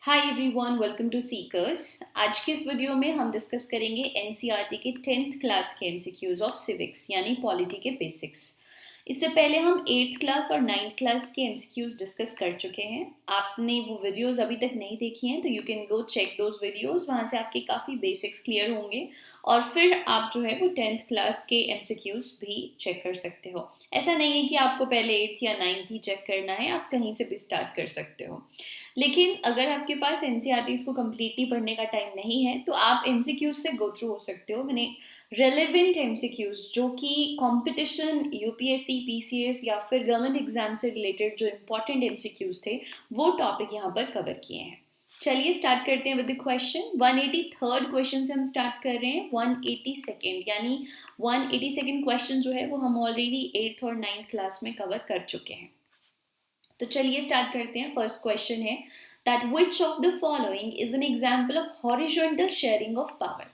Hi everyone, welcome to Seekers. आज के इस वीडियो में हम डिस्कस करेंगे एनसीईआरटी के 10th क्लास के एमसीक्यूज ऑफ सिविक्स यानी पॉलिटी के बेसिक्स। इससे पहले हम 8th क्लास और 9th क्लास के एमसीक्यूज डिस्कस कर चुके हैं। आपने वो वीडियोस अभी तक नहीं देखी हैं तो you can go check those videos, वहाँ से आपके काफ़ी बेसिक्स क्लियर होंगे और फिर आप जो है वो 10th क्लास के एमसीक्यूज भी चेक कर सकते हो। ऐसा नहीं है कि आपको पहले 8th या 9th ही चेक करना है, आप कहीं से भी स्टार्ट कर सकते हो। लेकिन अगर आपके पास एनसीईआरटीज को कम्प्लीटली पढ़ने का टाइम नहीं है तो आप एमसीक्यूज से गो थ्रू हो सकते हो। मैंने रेलेवेंट एमसीक्यूज जो कि कंपटीशन यूपीएससी पीसीएस या फिर गवर्नमेंट एग्जाम से रिलेटेड जो इंपॉर्टेंट एमसीक्यूज थे वो टॉपिक यहाँ पर कवर किए हैं। चलिए स्टार्ट करते हैं with the question. 183rd question से हम स्टार्ट कर रहे हैं। 182nd यानी 182nd क्वेश्चन जो है वो हम ऑलरेडी 8th और 9th क्लास में कवर कर चुके हैं। तो चलिए स्टार्ट करते हैं। फर्स्ट क्वेश्चन है that which of the following is an example of horizontal sharing of power.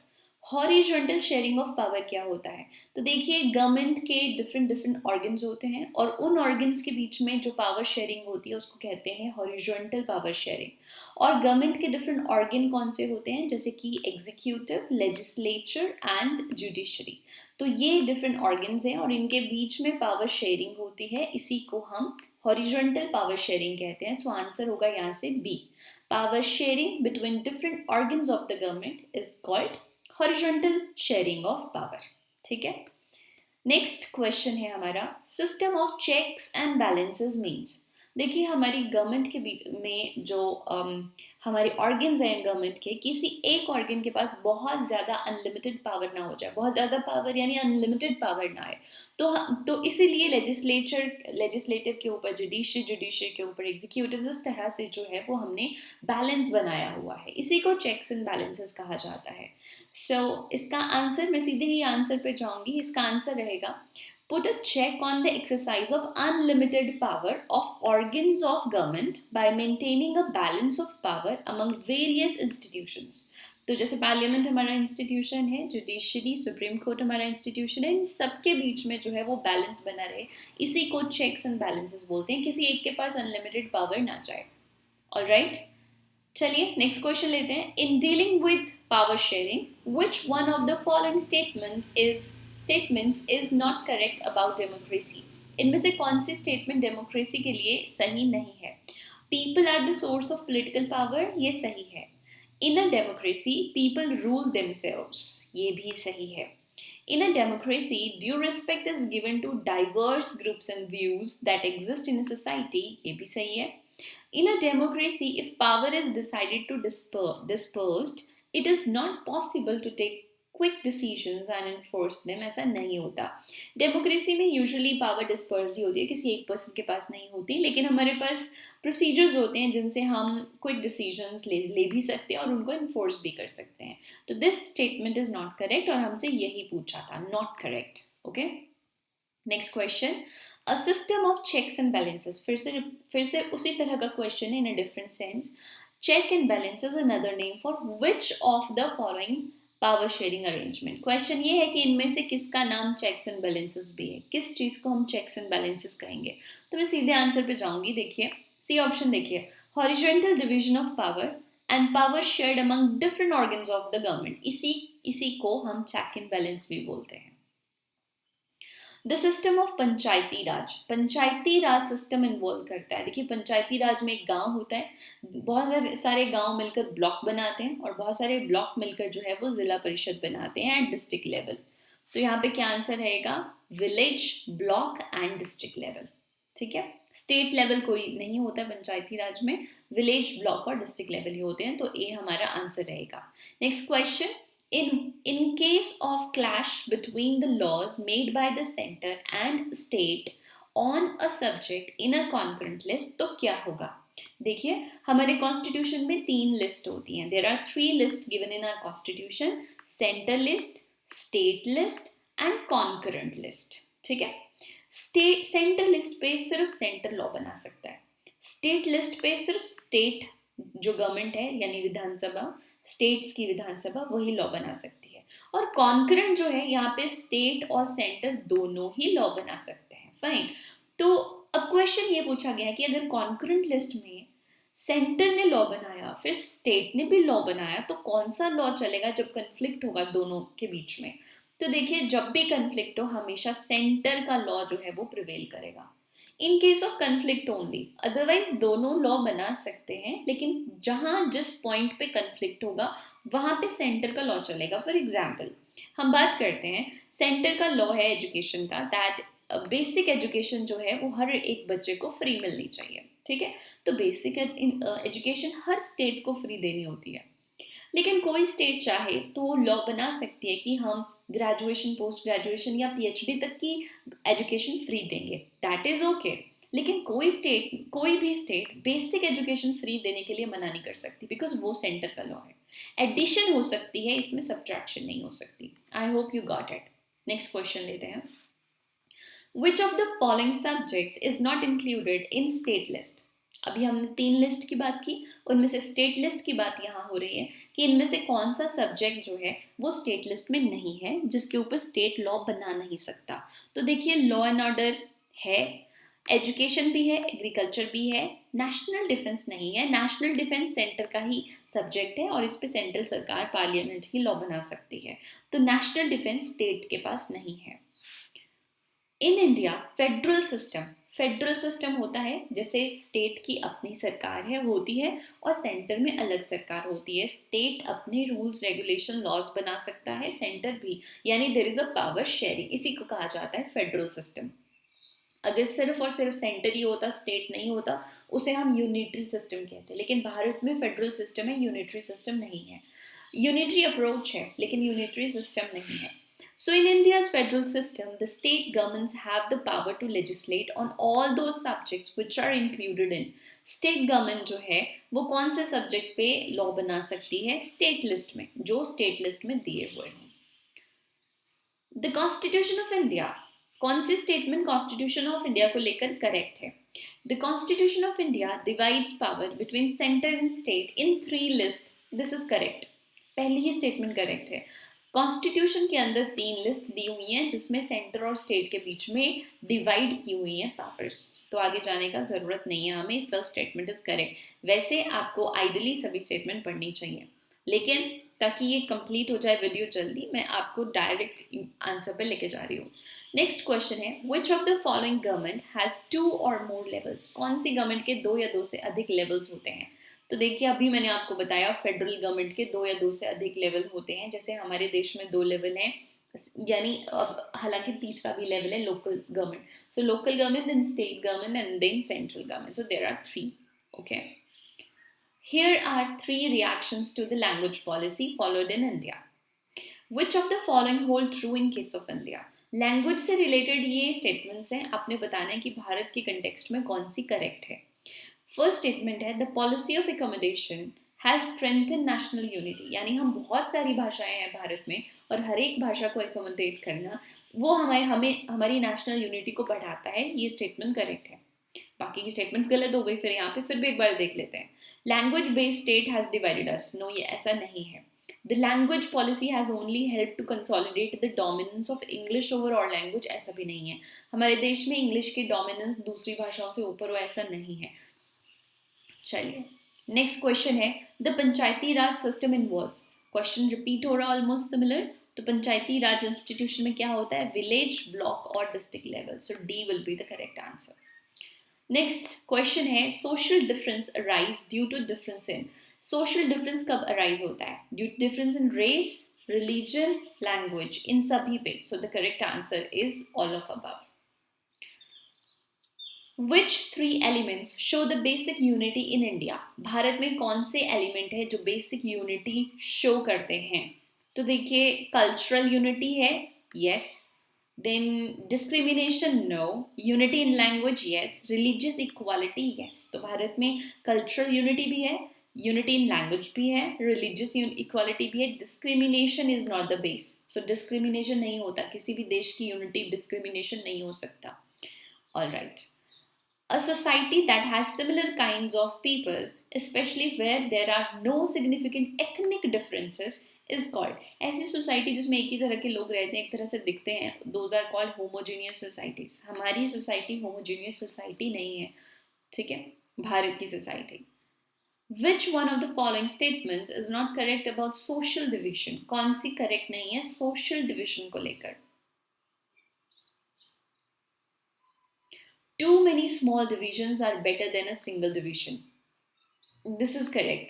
Horizontal sharing of power क्या होता है? तो देखिए, गवर्नमेंट के डिफरेंट डिफरेंट ऑर्गन्स होते हैं और उन ऑर्गन्स के बीच में जो पावर शेयरिंग होती है उसको कहते हैं हॉरिजॉन्टल पावर शेयरिंग। और गवर्नमेंट के डिफरेंट ऑर्गन कौन से होते हैं? जैसे कि एग्जीक्यूटिव, लेजिस्लेचर एंड जुडिशरी। तो ये डिफरेंट ऑर्गन्स हैं और इनके बीच में पावर शेयरिंग होती है, इसी को हम हॉरिजॉन्टल पावर शेयरिंग कहते हैं। सो आंसर होगा यहाँ से b. Power sharing between different organs of the government is called horizontal sharing of power. ठीक है। नेक्स्ट क्वेश्चन है हमारा, system of checks and balances means. देखिए, हमारी गवर्नमेंट के बीच में जो हमारे ऑर्गन्स हैं गवर्नमेंट के, किसी एक ऑर्गन के पास बहुत ज़्यादा अनलिमिटेड पावर ना हो जाए, बहुत ज़्यादा पावर यानी अनलिमिटेड पावर ना आए। तो इसीलिए लेजिस्लेटिव के ऊपर जुडिशरी, जुडिशरी के ऊपर एग्जीक्यूटिव, इस तरह से जो है वो हमने बैलेंस बनाया हुआ है। इसी को चेक्स एंड बैलेंसेस कहा जाता है। इसका आंसर, मैं सीधे ही आंसर पे जाऊंगी। इसका आंसर रहेगा put a check on the exercise of unlimited power of organs of government by maintaining a balance of power among various institutions। तो जैसे पार्लियामेंट हमारा इंस्टीट्यूशन है, जुडिशरी, सुप्रीम कोर्ट हमारा इंस्टीट्यूशन है, इन सबके बीच में जो है वो बैलेंस बना रहे, इसी को चेक्स एंड बैलेंसेस बोलते हैं। किसी एक के पास अनलिमिटेड पावर ना जाए। ऑलराइट, चलिए नेक्स्ट क्वेश्चन लेते हैं। In dealing with power sharing which one of the following statements is not correct about democracy. इनमें से कौन सी स्टेटमेंट डेमोक्रेसी के लिए सही नहीं है? People are the source of political power, ये सही है। In a democracy people rule themselves, ये भी सही है। In a democracy, due respect is given to diverse groups and views that exist in a society, ये भी सही है। In a democracy, if power is decided to dispersed, it is not possible to take quick decisions and enforce them, ऐसा नहीं होता। Democracy में usually power disperse ही होती है, किसी एक पर्सन के पास नहीं होती, लेकिन हमारे पास प्रोसीजर्स होते हैं जिनसे हम क्विक डिसीजंस ले भी सकते हैं और उनको इन्फोर्स भी कर सकते हैं। तो this statement is not correct और हमसे यही पूछा था, not correct. Okay, next question, a system of checks and balances. फिर से उसी तरह का क्वेश्चन है in a different sense. Check and balance is another name for which of the following power sharing arrangement. Question ये है कि इनमें से किसका नाम चेक्स एंड बैलेंसेस भी है, किस चीज को हम चेक्स एंड बैलेंसेस कहेंगे। तो मैं सीधे आंसर पे जाऊंगी। देखिए, सी ऑप्शन देखिए, horizontal division of power and power shared among different organs of the government, इसी को हम चेक एंड बैलेंस भी बोलते हैं। The system of Panchayati Raj system involve करता है। देखिए, पंचायती राज में एक गांव होता है, बहुत सारे गांव मिलकर ब्लॉक बनाते हैं और बहुत सारे ब्लॉक मिलकर जो है वो जिला परिषद बनाते हैं एट डिस्ट्रिक्ट लेवल। तो यहाँ पे क्या आंसर रहेगा? Village, block and district level. ठीक है, स्टेट लेवल कोई नहीं होता है पंचायती राज में, विलेज, ब्लॉक और डिस्ट्रिक्ट लेवल ही होते हैं। तो ए हमारा आंसर रहेगा। Next question, in case of clash between the laws made by the center and state on a subject in a concurrent list, तो क्या होगा? देखिए, हमारे कॉन्स्टिट्यूशन में 3 लिस्ट होती हैं। There are 3 list given in our constitution, centre list, state list and concurrent list. ठीक है, स्टेट सेंटर लिस्ट पे सिर्फ सेंटर लॉ बना सकता है, स्टेट लिस्ट पे सिर्फ स्टेट जो गवर्नमेंट है यानी विधानसभा, स्टेट्स की विधानसभा, वही लॉ बना सकती है। और कॉन्करेंट जो है, यहाँ पे स्टेट और सेंटर दोनों ही लॉ बना सकते हैं। फाइन। तो अब क्वेश्चन ये पूछा गया है कि अगर कॉन्करेंट लिस्ट में सेंटर ने लॉ बनाया, फिर स्टेट ने भी लॉ बनाया, तो कौन सा लॉ चलेगा जब कन्फ्लिक्ट होगा दोनों के बीच में? तो देखिए, जब भी कन्फ्लिक्ट हो हमेशा सेंटर का लॉ जो है वो प्रिवेल करेगा, in case of conflict only. Otherwise दोनों लॉ बना सकते हैं, लेकिन जहां जिस पॉइंट पे कन्फ्लिक्ट होगा वहां पे सेंटर का लॉ चलेगा। फॉर एग्जाम्पल हम बात करते हैं, सेंटर का लॉ है एजुकेशन का, दैट बेसिक एजुकेशन जो है वो हर एक बच्चे को फ्री मिलनी चाहिए, ठीक है। तो बेसिक एजुकेशन हर स्टेट को फ्री देनी होती है, लेकिन कोई स्टेट चाहे तो लॉ बना सकती है कि हम ग्रेजुएशन, पोस्ट ग्रेजुएशन या पीएचडी तक की एजुकेशन फ्री देंगे, दैट इज ओके। लेकिन कोई भी स्टेट बेसिक एजुकेशन फ्री देने के लिए मना नहीं कर सकती, बिकॉज वो सेंटर का लॉ है। एडिशन हो सकती है, इसमें सब्ट्रैक्शन नहीं हो सकती। I hope you got it. Next question लेते हैं। Which of the following subjects is not included in state list? अभी हमने 3 लिस्ट की बात की, उनमें से स्टेट लिस्ट की बात यहाँ हो रही है कि इनमें से कौन सा सब्जेक्ट जो है वो स्टेट लिस्ट में नहीं है, जिसके ऊपर स्टेट लॉ बना नहीं सकता। तो देखिए, लॉ एंड ऑर्डर है, एजुकेशन भी है, एग्रीकल्चर भी है, नेशनल डिफेंस नहीं है। नेशनल डिफेंस सेंटर का ही सब्जेक्ट है और इस पे सेंट्रल सरकार, पार्लियामेंट ही लॉ बना सकती है, तो नेशनल डिफेंस स्टेट के पास नहीं है। इन इंडिया फेडरल सिस्टम होता है, जैसे स्टेट की अपनी सरकार है होती है और सेंटर में अलग सरकार होती है। स्टेट अपने रूल्स, रेगुलेशन, लॉज बना सकता है, सेंटर भी, यानी there is a power sharing, इसी को कहा जाता है फेडरल सिस्टम। अगर सिर्फ और सिर्फ सेंटर ही होता, स्टेट नहीं होता, उसे हम यूनिटरी सिस्टम कहते हैं। लेकिन भारत में फेडरल सिस्टम है, यूनिटरी सिस्टम नहीं है। यूनिटरी अप्रोच है लेकिन यूनिटरी सिस्टम नहीं है। So in India's federal system, the state governments have the power to legislate on all those subjects which are included in. State government जो है वो कौन से सब्जेक्ट पे लॉ बना सकती है? स्टेट लिस्ट में, जो स्टेट लिस्ट में दिए हुए हैं। द कॉन्स्टिट्यूशन ऑफ इंडिया, कौन सी स्टेटमेंट कॉन्स्टिट्यूशन ऑफ इंडिया को लेकर करेक्ट है? The constitution of India divides power between centre and state in 3 list. This is correct, पहली ही स्टेटमेंट करेक्ट है। कॉन्स्टिट्यूशन के अंदर 3 लिस्ट दी हुई हैं जिसमें सेंटर और स्टेट के बीच में डिवाइड की हुई हैं पावर्स, तो आगे जाने का जरूरत नहीं है हमें, फर्स्ट स्टेटमेंट इज करेक्ट। वैसे आपको आइडियली सभी स्टेटमेंट पढ़नी चाहिए, लेकिन ताकि ये कंप्लीट हो जाए वीडियो जल्दी, मैं आपको डायरेक्ट आंसर पे लेके जा रही हूँ। नेक्स्ट क्वेश्चन है, विच of the following government has 2 और मोर लेवल्स? कौन सी गवर्नमेंट के 2 या 2 से अधिक लेवल्स होते हैं? तो देखिए, अभी मैंने आपको बताया फेडरल गवर्नमेंट के 2 या 2 से अधिक लेवल होते हैं, जैसे हमारे देश में 2 लेवल हैं, यानी अब हालांकि तीसरा भी लेवल है local government. So local government, then state government and then central government, so there are 3। Okay, here are 3 reactions to the language policy followed in India. Which of the following hold true in case of India? Language से related ये statements हैं, आपने बताना है कि भारत के context में कौन सी करेक्ट है। फर्स्ट स्टेटमेंट है, the policy of accommodation has strengthen national unity, यानी हम बहुत सारी भाषाएं हैं भारत में और हर एक भाषा को एकोमोडेट करना वो हमें हमारी नेशनल यूनिटी को बढ़ाता है, ये स्टेटमेंट करेक्ट है। बाकी की स्टेटमेंट्स गलत हो गई, फिर यहाँ पे फिर भी एक बार देख लेते हैं। Language based state has divided us, no, ये ऐसा नहीं है। The language policy has only help to consolidate the dominance of English over our language, ऐसा भी नहीं है। हमारे देश में इंग्लिश की डोमिनेंस दूसरी भाषाओं से ऊपर हो, ऐसा नहीं है। चलिए, नेक्स्ट क्वेश्चन है, the Panchayati Raj system involves, question repeat हो रहा है ऑलमोस्ट सिमिलर। तो पंचायती राज इंस्टीट्यूशन में क्या होता है? विलेज, ब्लॉक और district level, so D will be the correct answer. Next question है, social difference arise due to difference in, social difference कब अराइज होता है? Due to difference in race, religion, language, इन सभी पे, so the correct answer is all of above. Which 3 elements show the basic unity in India? भारत में कौन से एलिमेंट है जो बेसिक यूनिटी शो करते हैं? तो देखिए, कल्चरल यूनिटी है, yes, then discrimination, no, unity in language, yes, religious equality, yes. तो भारत में कल्चरल यूनिटी भी है, यूनिटी इन लैंग्वेज भी है, रिलीजियस इक्वालिटी भी है, discrimination is not the base, so discrimination नहीं होता, किसी भी देश की यूनिटी डिस्क्रिमिनेशन नहीं हो सकता। All right, a society that has similar kinds of people, especially where there are no significant ethnic differences, is called, ऐसी सोसाइटी जिसमें एक ही तरह के लोग रहते हैं, एक तरह से दिखते हैं, those are called homogeneous societies। हमारी सोसाइटी होमोजीनियस सोसाइटी नहीं है, ठीक है, भारत की society. Which one of the following statements is not correct about social division? कौन सी correct नहीं है social division को लेकर? Too many small divisions are better than a single division. This is correct.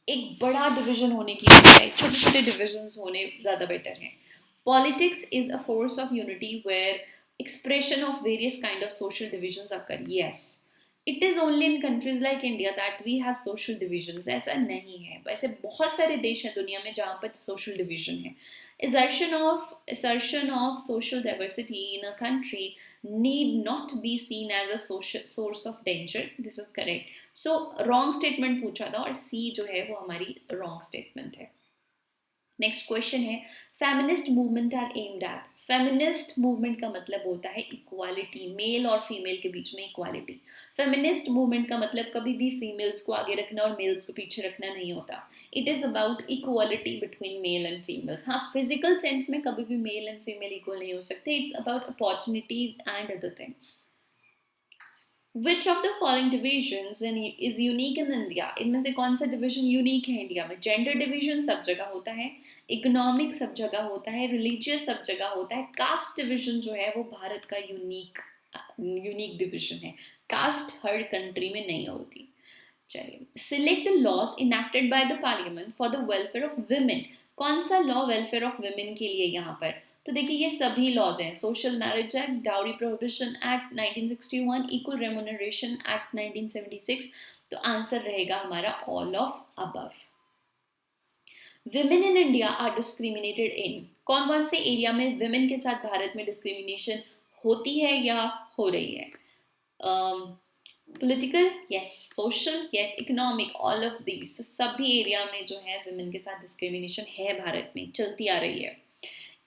एक बड़ा डिवीजन होने की बजाय छोटे छोटे डिविजन्स होने ज़्यादा बेटर हैं. Politics is a force of unity where expression of various kind of social divisions occur. Yes, it is only in countries like India that we have social divisions. ऐसा नहीं है. ऐसे बहुत सारे देश हैं दुनिया में जहाँ पर social division है. Assertion of social diversity in a country need not be seen as a social source of danger. This is correct. So wrong statement पूछा था और C जो है वो हमारी wrong statement है. नेक्स्ट क्वेश्चन है feminist movement are aimed at. Feminist movement का मतलब होता है इक्वालिटी, मेल और फीमेल के बीच में इक्वालिटी. फेमिनिस्ट मूवमेंट का मतलब कभी भी फीमेल्स को आगे रखना और मेल्स को पीछे रखना नहीं होता. It is about equality between male and females. हाँ, फिजिकल सेंस में कभी भी मेल एंड फीमेल इक्वल नहीं हो सकते. It's about opportunities and other things. Which of the following divisions is unique in India? इनमें से कौन सा डिवीजन यूनिक है इंडिया में? जेंडर डिवीजन सब जगह होता है, इकोनॉमिक सब जगह होता है, रिलीजियस सब जगह होता है. कास्ट डिवीजन जो है वो भारत का यूनिक डिवीजन है. कास्ट हर कंट्री में नहीं होती. चलिए, select the laws enacted by the parliament for the welfare of women. कौन सा लॉ वेलफेयर ऑफ विमेन के लिए यहाँ पर? तो देखिए ये सभी लॉज हैं. Social marriage act, dowry prohibition act 1961, equal remuneration act 1976. तो आंसर रहेगा हमारा all of above. Women in India are discriminated in. कौन कौन से एरिया में विमेन के साथ भारत में डिस्क्रिमिनेशन होती है या हो रही है? Political yes, social yes, economic, all of this. सभी एरिया में जो है विमेन के साथ डिस्क्रिमिनेशन है भारत में, चलती आ रही है.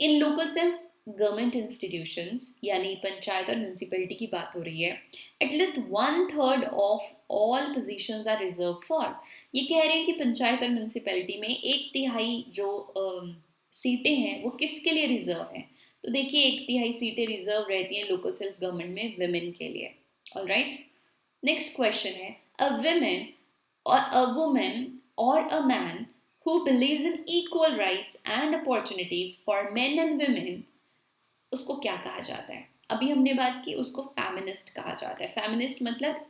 In local self government institutions यानी पंचायत और म्यूनसिपैलिटी की बात हो रही है. At least 1/3 of all positions are reserve for. ये कह रहे हैं कि पंचायत और म्यूनसिपैलिटी में 1/3 जो सीटें हैं वो किसके लिए रिजर्व हैं? तो देखिए 1/3 सीटें रिजर्व रहती हैं लोकल सेल्फ गवर्नमेंट में विमेन के लिए. ऑल राइट, नेक्स्ट क्वेश्चन है a woman or a man who believes in equal rights and opportunities for men and women, उसको क्या कहा जाता है? अभी हमने बात की, उसको फेमिनिस्ट कहा जाता है. फेमिनिस्ट मतलब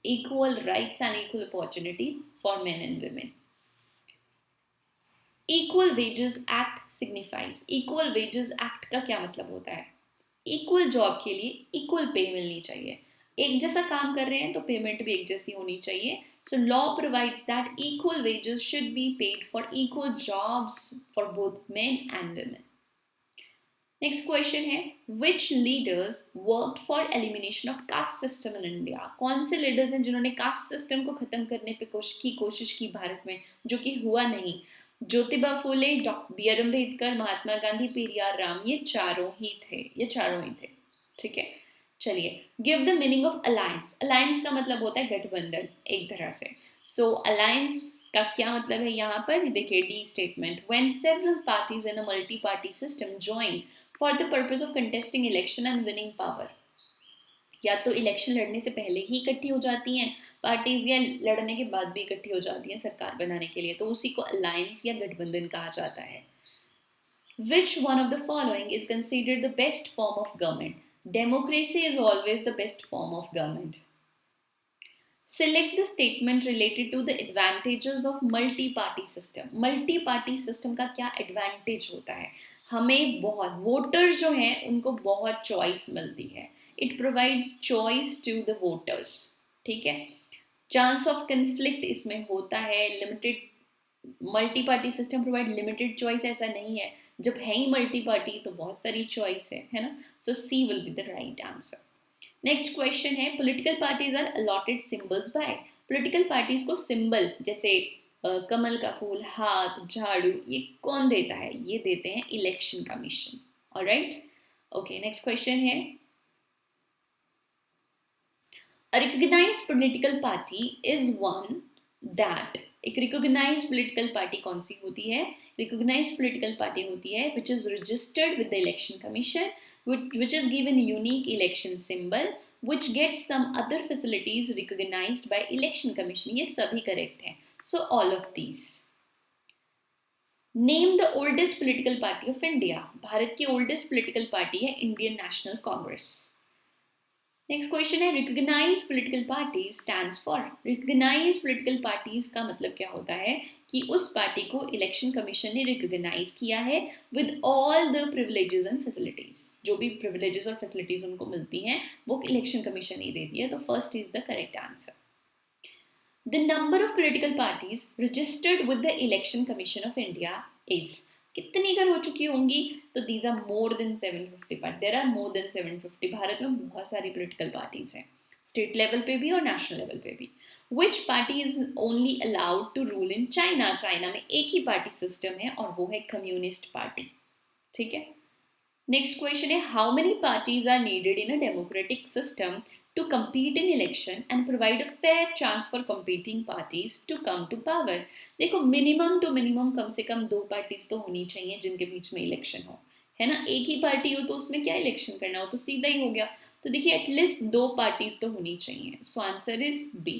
equal rights and equal opportunities for men and women. Equal wages act signifies. equal wages act का क्या मतलब होता है? इक्वल जॉब के लिए इक्वल पे मिलनी चाहिए. एक जैसा काम कर रहे हैं तो पेमेंट भी एक जैसी होनी चाहिए. So law provides that equal wages should be paid for equal jobs for both men and women. Next question है which leaders worked for elimination of caste system in India? कौन से leaders हैं जिन्होंने caste system को खत्म करने पे कोशिश की भारत में, जो कि हुआ नहीं? ज्योतिबा फुले, बी.आर. अम्बेडकर, महात्मा गांधी, पेरियार राम, ये चारों ही थे. ठीक है, चलिए. Give the meaning of alliance. Alliance का मतलब होता है गठबंधन एक तरह से. सो अलायंस का क्या मतलब है यहाँ पर? देखिए D statement, when several parties in a multi party system join for the purpose of contesting election and winning power. या तो इलेक्शन लड़ने से पहले ही इकट्ठी हो जाती हैं पार्टीज, या लड़ने के बाद भी इकट्ठी हो जाती हैं सरकार बनाने के लिए, तो उसी को अलायंस या गठबंधन कहा जाता है. Which one of the following is considered the best form of government? Democracy is always the best form of government. Select the statement related to the advantages of multi-party system. Multi-party system का क्या advantage होता है? हमें बहुत voter जो हैं उनको बहुत चॉइस मिलती है. It provides choice to the voters. ठीक है. चांस ऑफ कन्फ्लिक्ट इसमें होता है limited. Multi party system provide limited choice ऐसा नहीं है. जब है ही मल्टी पार्टी तो बहुत सारी चॉइस है ना. So C will be the right answer. Next question है political parties are allotted symbols by. Political parties को सिंबल जैसे कमल का फूल, हाथ, झाड़ू, ये कौन देता है? ये देते हैं election commission. Alright, okay. Next question है a recognized political party is one that. एक recognized political party कौन सी होती है? Recognized political party होती है which is registered with the election commission, which is given unique election symbol, which gets some other facilities recognized by election commission. ये सभी correct हैं. So all of these. Name the oldest political party of India. Bharat की oldest political party है Indian National Congress. Next question है recognise political parties stands for. Recognise political parties का मतलब क्या होता है कि उस पार्टी को इलेक्शन कमीशन ने रिकॉग्नाइज किया है with all the privileges and facilities. जो भी प्रिविलेजेस और फैसिलिटीज उनको मिलती हैं वो इलेक्शन कमीशन ही देती है. तो first is the correct answer. The number of political parties registered with the election commission of India is. कितनी कर हो चुकी होंगी? तो these are more than 750 party. There are more than 750. Bharat में बहुत सारी पॉलिटिकल पार्टीज हैं, स्टेट लेवल पे भी और नेशनल लेवल पे भी. Which party is only allowed to rule in China. China में एक ही पार्टी सिस्टम है और वो है कम्युनिस्ट पार्टी. ठीक है. नेक्स्ट क्वेश्चन है how many parties are needed in a democratic system to compete in election and provide a fair chance for competing parties to come to power. देखो minimum to minimum कम से कम 2 parties तो होनी चाहिए जिनके बीच में election हो, है ना. एक ही पार्टी हो तो उसमें क्या इलेक्शन करना हो, तो सीधा ही हो गया. तो देखिए एटलीस्ट 2 पार्टीज तो होनी चाहिए. So answer is B.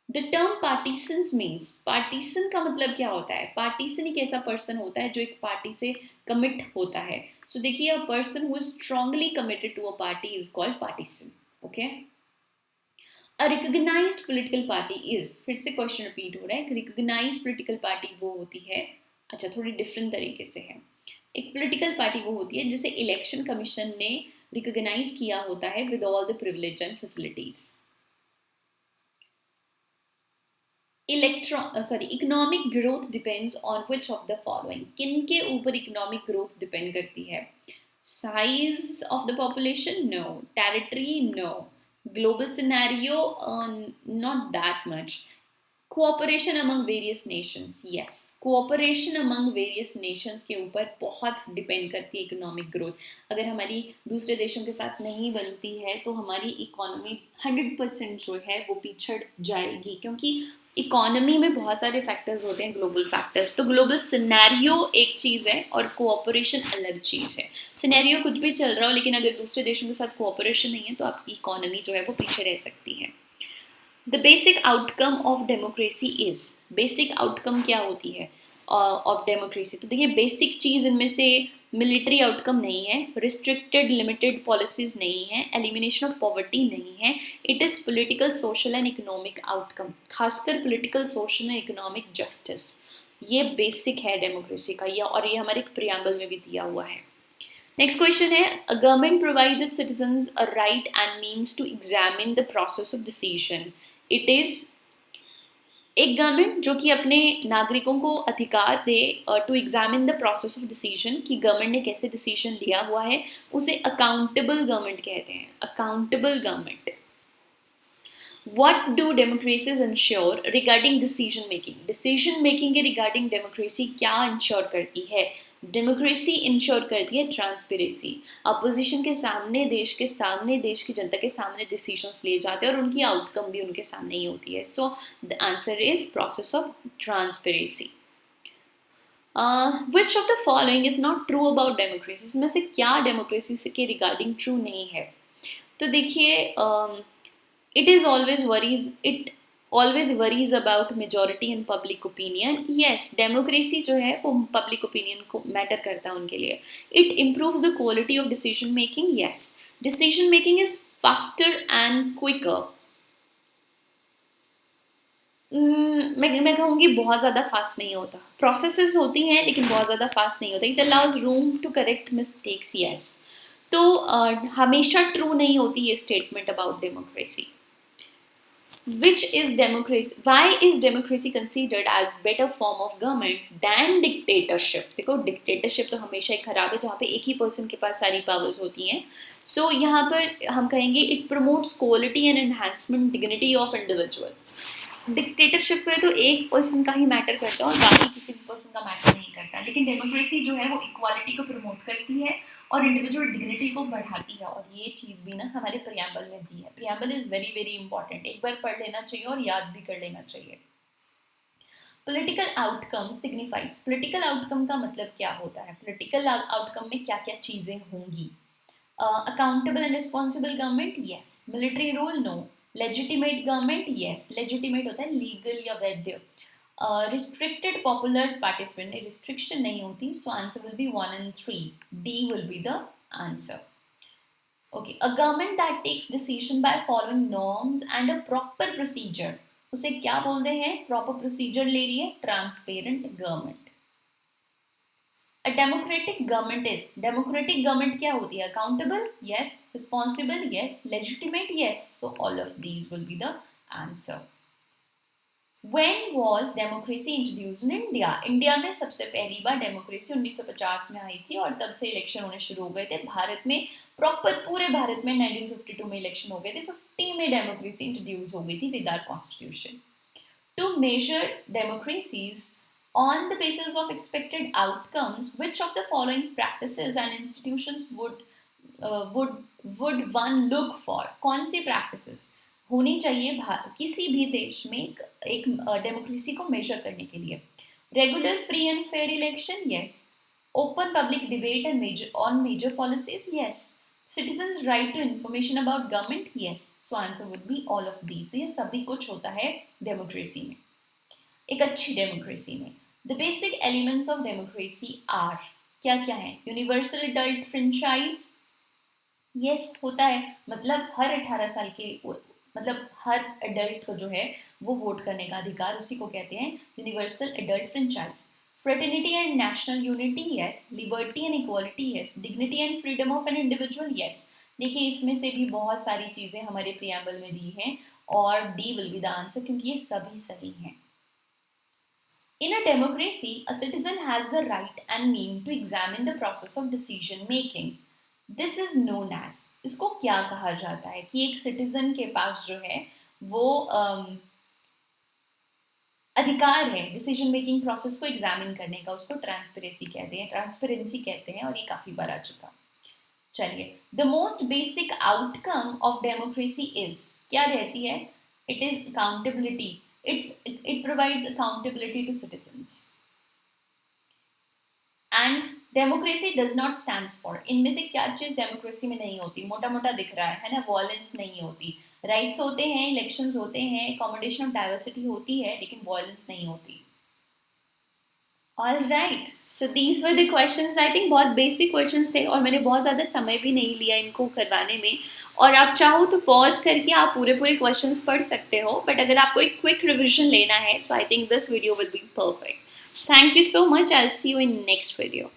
The term partisans means. Partisan का मतलब क्या होता है? पार्टीसन एक ऐसा पर्सन होता है जो एक पार्टी से कमिट होता है. सो देखिए a person who is strongly committed to a party is called partisan. Okay. A recognised political party is. फिर से क्वेश्चन रिपीट हो रहा है. रिकॉग्नाइज्ड पॉलिटिकल पार्टी वो होती है, अच्छा थोड़ी डिफरेंट तरीके से है. एक पॉलिटिकल पार्टी वो होती है जिसे इलेक्शन कमीशन ने रिकॉग्नाइज किया होता है with all the privilege and facilities. Economic growth depends on which of the following. किन के ऊपर इकोनॉमिक ग्रोथ डिपेंड करती है? Size of the population? No. Territory? No. Global scenario? Not that much. Cooperation among various nations? Yes. Cooperation among various nations के ऊपर बहुत depend करती है इकोनॉमिक ग्रोथ. अगर हमारी दूसरे देशों के साथ नहीं बनती है तो हमारी इकोनॉमी 100% जो है वो पिछड़ जाएगी, क्योंकि इकोनॉमी में बहुत सारे फैक्टर्स होते हैं, ग्लोबल फैक्टर्स. तो ग्लोबल सिनेरियो एक चीज़ है और कोऑपरेशन अलग चीज़ है. सिनेरियो कुछ भी चल रहा हो लेकिन अगर दूसरे देशों के साथ कोऑपरेशन नहीं है तो आपकी इकोनॉमी जो है वो पीछे रह सकती है. The basic outcome of democracy is. Basic outcome क्या होती है ऑफ डेमोक्रेसी? तो देखिए बेसिक चीज़ इनमें से मिलिट्री आउटकम नहीं है, रिस्ट्रिक्टेड लिमिटेड पॉलिसीज नहीं है, एलिमिनेशन ऑफ पॉवर्टी नहीं है. It is political, social and economic outcome, खासकर political, social and economic justice. ये बेसिक है डेमोक्रेसी का, या और ये हमारे प्रियम्बल में भी दिया हुआ है. नेक्स्ट क्वेश्चन है government provides its citizens a right and means to examine the process of decision. It is एक गवर्नमेंट जो कि अपने नागरिकों को अधिकार दे to examine the process of decision, कि गवर्नमेंट ने कैसे डिसीजन लिया हुआ है, उसे अकाउंटेबल गवर्नमेंट कहते हैं. Accountable government. What do democracies ensure regarding decision making? Decision making के regarding democracy क्या ensure करती है? डेमोक्रेसी इंश्योर करती है ट्रांसपेरेंसी. अपोजिशन के सामने, देश के सामने, देश की जनता के सामने डिसीजंस लिए जाते हैं और उनकी आउटकम भी उनके सामने ही होती है. So the answer is process of transparency. Which of the following is not true about democracy? इसमें से क्या डेमोक्रेसी के रिगार्डिंग ट्रू नहीं है? तो देखिए it always worries about majority and public opinion. Yes, democracy जो है वो public opinion को matter करता है उनके लिए. It improves the quality of decision making. Yes, decision making is faster and quicker. मैं कहूँगी बहुत ज़्यादा फास्ट नहीं होता. प्रोसेसेस होती हैं लेकिन बहुत ज़्यादा फास्ट नहीं होता. It allows room to correct mistakes. Yes. तो हमेशा ट्रू नहीं होती ये statement about democracy. Which is democracy? Why is democracy considered as better form of government than dictatorship? देखो dictatorship तो हमेशा ही खराब है जहाँ पे एक ही पर्सन के पास सारी पावर्स होती हैं. सो यहाँ पर हम कहेंगे it promotes quality and enhancement dignity of individual. Dictatorship में तो एक पर्सन का ही मैटर करता है और बाकी किसी भी पर्सन का मैटर नहीं करता. लेकिन डेमोक्रेसी जो है वो इक्वालिटी को प्रमोट करती है और इंडिविजुअल डिग्निटी को बढ़ाती है. और ये चीज़ भी ना हमारे प्रियम्बल में दी है. Preamble is very very important. एक बार पढ़ लेना चाहिए और याद भी कर लेना चाहिए. Political outcome signifies. Political outcome का मतलब क्या होता है? पॉलिटिकल आउटकम में क्या क्या चीज़ें होंगी? Accountable and responsible government, yes. Military rule, no. Legitimate government, yes. Legitimate होता है legal या वैध. Restricted popular participant, restriction नहीं होती, so answer will be 1 and 3. D will be the answer. Okay, a government that takes decision by following norms and a proper procedure, उसे क्या बोलते हैं? Proper procedure ले रही है, transparent government. A democratic government is, democratic government क्या होती है? Accountable, yes. Responsible, yes. Legitimate, yes. So all of these will be the answer. When was democracy introduced in India? India में सबसे पहली बार democracy 1950 में आई थी और तब से इलेक्शन होने शुरू हो गए थे भारत में. प्रॉपर पूरे भारत में 1952 में इलेक्शन हो गए थे. 50 में डेमोक्रेसी इंट्रोड्यूस हो गई थी with our constitution. To measure democracies on the basis of expected outcomes, which of the following practices and institutions would one look for? कौन सी practices होनी चाहिए किसी भी देश में एक डेमोक्रेसी को मेजर करने के लिए? Regular free and fair election, yes. Open public debate and on major policies, yes. Citizens right to information about government, yes. So answer would be all of these. ये सभी कुछ होता है डेमोक्रेसी में, एक अच्छी डेमोक्रेसी में. The basic elements of democracy are, क्या क्या है? यूनिवर्सल एडल्ट फ्रेंचाइज, यस होता है. मतलब हर 18 साल के, मतलब हर एडल्ट को जो है वो वोट करने का अधिकार, उसी को कहते हैं universal adult franchise. Fraternity and national unity, yes. Liberty and equality, yes. Dignity and freedom of an individual, yes. देखिए इसमें से भी बहुत सारी चीज़ें हमारे प्रियम्बल में दी हैं और D will be the answer क्योंकि ये सभी सही हैं. In a democracy, a citizen has the right and mean to examine the process of decision making. This is known as, इसको क्या कहा जाता है कि एक सिटीजन के पास जो है वो अधिकार है डिसीजन मेकिंग प्रोसेस को एग्जामिन करने का, उसको ट्रांसपेरेंसी कहते हैं, ट्रांसपेरेंसी कहते हैं, और ये काफ़ी बार आ चुका. चलिए, the most basic outcome of democracy is, क्या रहती है? It is accountability. It provides accountability to citizens. And democracy does not stands for, इनमें से क्या चीज़ डेमोक्रेसी में नहीं होती? मोटा मोटा दिख रहा है ना? वॉयलेंस नहीं होती. राइट्स होते हैं, इलेक्शंस होते हैं, अकोमोडेशन ऑफ डाइवर्सिटी होती है, लेकिन वॉयलेंस नहीं होती. All right, so these were the questions. I think बहुत बेसिक क्वेश्चंस थे और मैंने बहुत ज़्यादा समय भी नहीं लिया इनको करवाने में. और आप चाहो तो पॉज करके आप पूरे क्वेश्चंस पढ़ सकते हो, बट अगर आपको एक क्विक रिविजन लेना है, so I think this video will be perfect. Thank you so much. I will see you in next video.